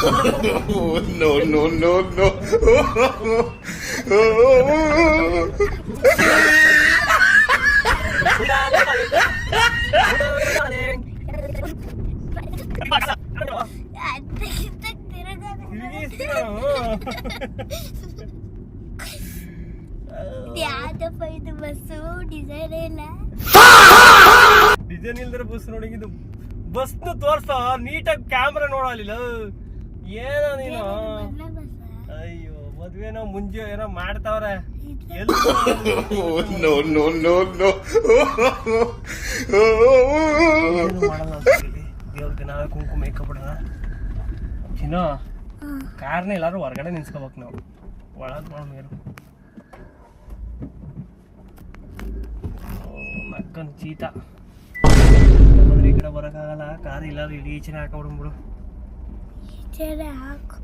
No, no, no, no. ಯಾವ್ದಪ್ಪ ಇದು bus design ಇಲ್ಲ ಡಿಸೈನ್ ಇಲ್ದ್ರೆ ಬಸ್ ನೋಡಿದ್ದು ಬಸ್ ತೋರ್ಸ ನೀಟಾಗಿ ಕ್ಯಾಮ್ರಾ ನೋಡಲಿಲ್ಲ ಏನೋ ನೀನು ಅಯ್ಯೋ ಮದ್ವೆನೋ ಮುಂಜೆ ಏನೋ ಮಾಡ್ತಾವ್ರೆ No, no, no, no. ದೇವ್ರಿಗೆ ನಾವೇ ಕುಂಕುಮ ಇಕ್ಕೊಬಿಡೋಣ ಚಿನ್ನ ಕಾರ್ನ ಎಲ್ಲಾರು ಹೊರಗಡೆ ನಿಲ್ಸ್ಕೋಬೇಕು ನಾವು ಒಳಗ್ ನೋಡ್ ಮೇರು ನಕ್ಕನ್ ಚೀತ ಈ ಕಡೆ ಬರೋಕ್ಕಾಗಲ್ಲ ಕಾರ್ ಎಲ್ಲಾರು ಇಡೀ ಈಚೆನೆ ಹಾಕೊಂಡ್ಬಿಡು ಹಾಕು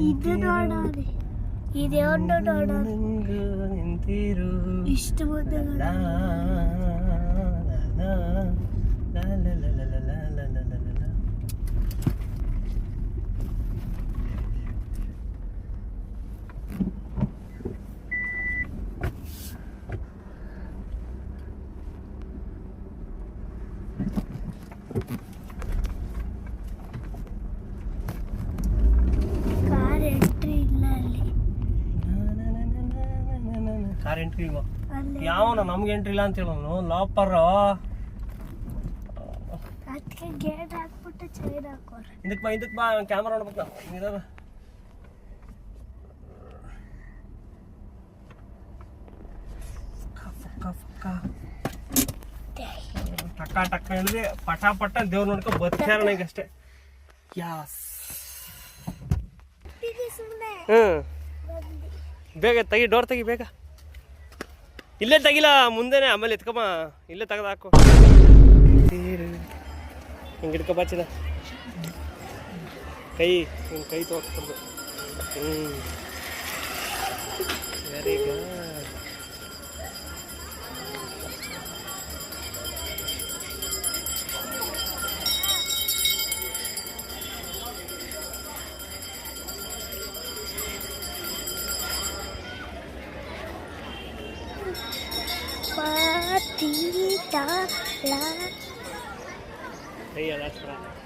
ಇದು ನೋಡೋದು ಇದೇ ಒಂದು ನೋಡೋದು ಇಷ್ಟು ಮುದ್ದೆ ಕಾರ್ ಎಂಟ್ರಿ ಯಾವನ ನಮ್ಗೆ ಎಂಟ್ರಿ ಇಲ್ಲ ಅಂತ ಹೇಳೋನು ಲಾಪರ್ ಗೇಟ್ ಹಾಕ್ಬಿಟ್ಟು ಚೈನ್ ಹಾಕೋರು ಇದಕ್ಕೆ ಬಾ ಕ್ಯಾಮ್ರಾ ನೋಡ್ಬೇಕು ಟಕ್ಕ ಟಕ್ಕ ಹೇಳಿದ್ರೆ ಪಟ ಪಟ ದೇವ್ರು ನೋಡ್ಕೊ ಬರ್ತಾರ ಅಷ್ಟೇ ಯಾಸ್ ಬೇಗ ತೆಗಿ ಡೋರ್ ತೆಗಿ ಬೇಗ ಇಲ್ಲೇ ತೆಗಿಲ್ಲ ಮುಂದೆನೆ ಆಮೇಲೆ ಎತ್ಕಮ್ಮ ಇಲ್ಲೇ ತೆಗೆದು ಹಾಕು ಹಿಂಗೆ ಹಿಡ್ಕೊಬಾ ಚಿನ್ನ ಕೈ ತೋರಿಸ್ಬಾರ್ದು very good Hey, yeah, that's right.